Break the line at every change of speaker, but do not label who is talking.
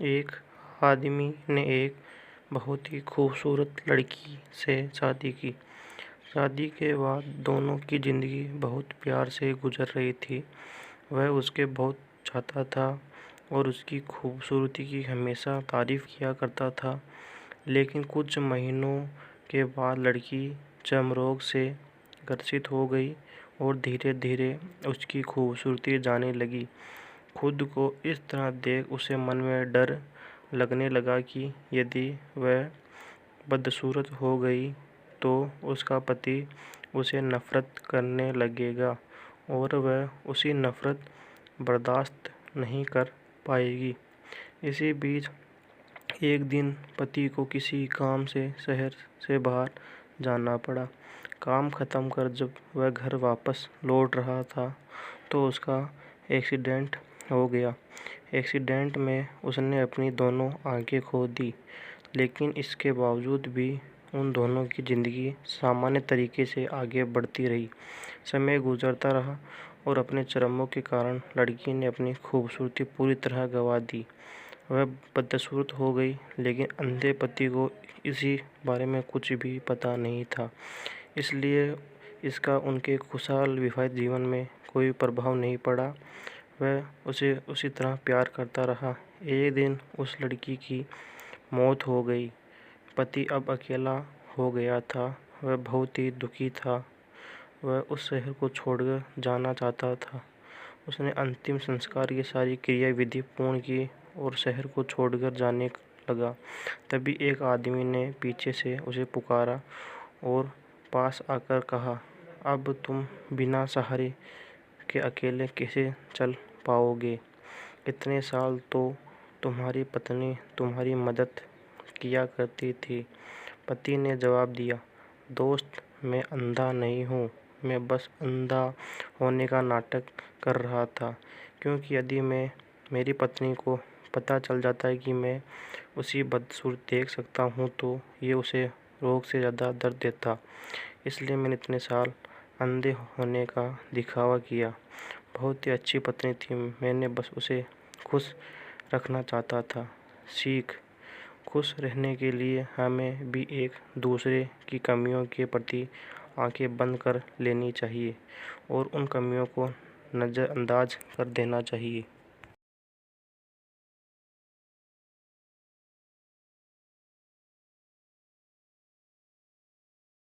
एक आदमी ने एक बहुत ही खूबसूरत लड़की से शादी की। शादी के बाद दोनों की ज़िंदगी बहुत प्यार से गुजर रही थी। वह उसके बहुत चाहता था और उसकी खूबसूरती की हमेशा तारीफ़ किया करता था। लेकिन कुछ महीनों के बाद लड़की चर्म रोग से ग्रसित हो गई और धीरे धीरे उसकी खूबसूरती जाने लगी। खुद को इस तरह देख उसे मन में डर लगने लगा कि यदि वह बदसूरत हो गई तो उसका पति उसे नफ़रत करने लगेगा और वह उसी नफ़रत बर्दाश्त नहीं कर पाएगी। इसी बीच एक दिन पति को किसी काम से शहर से बाहर जाना पड़ा। काम ख़त्म कर जब वह घर वापस लौट रहा था तो उसका एक्सीडेंट हो गया। एक्सीडेंट में उसने अपनी दोनों आंखें खो दी, लेकिन इसके बावजूद भी उन दोनों की ज़िंदगी सामान्य तरीके से आगे बढ़ती रही। समय गुजरता रहा और अपने चरमों के कारण लड़की ने अपनी खूबसूरती पूरी तरह गंवा दी। वह बदसूरत हो गई, लेकिन अंधे पति को इसी बारे में कुछ भी पता नहीं था। इसलिए इसका उनके खुशहाल विवाहित जीवन में कोई प्रभाव नहीं पड़ा। वह उसे उसी तरह प्यार करता रहा। एक दिन उस लड़की की मौत हो गई। पति अब अकेला हो गया था। वह बहुत ही दुखी था। वह उस शहर को छोड़कर जाना चाहता था। उसने अंतिम संस्कार की सारी क्रिया विधि पूर्ण की और शहर को छोड़कर जाने लगा। तभी एक आदमी ने पीछे से उसे पुकारा और पास आकर कहा, अब तुम बिना सहारे के अकेले कैसे चल पाओगे? इतने साल तो तुम्हारी पत्नी तुम्हारी मदद किया करती थी। पति ने जवाब दिया, दोस्त, मैं अंधा नहीं हूँ। मैं बस अंधा होने का नाटक कर रहा था, क्योंकि यदि मेरी पत्नी को पता चल जाता है कि मैं उसी बदसूरत देख सकता हूँ तो ये उसे रोग से ज़्यादा दर्द देता। इसलिए मैंने इतने साल अंधे होने का दिखावा किया। बहुत ही अच्छी पत्नी थी। मैंने बस उसे खुश रखना चाहता था। सीख: खुश रहने के लिए हमें भी एक दूसरे की कमियों के प्रति आंखें बंद कर लेनी चाहिए और उन कमियों को नज़रअंदाज कर देना चाहिए।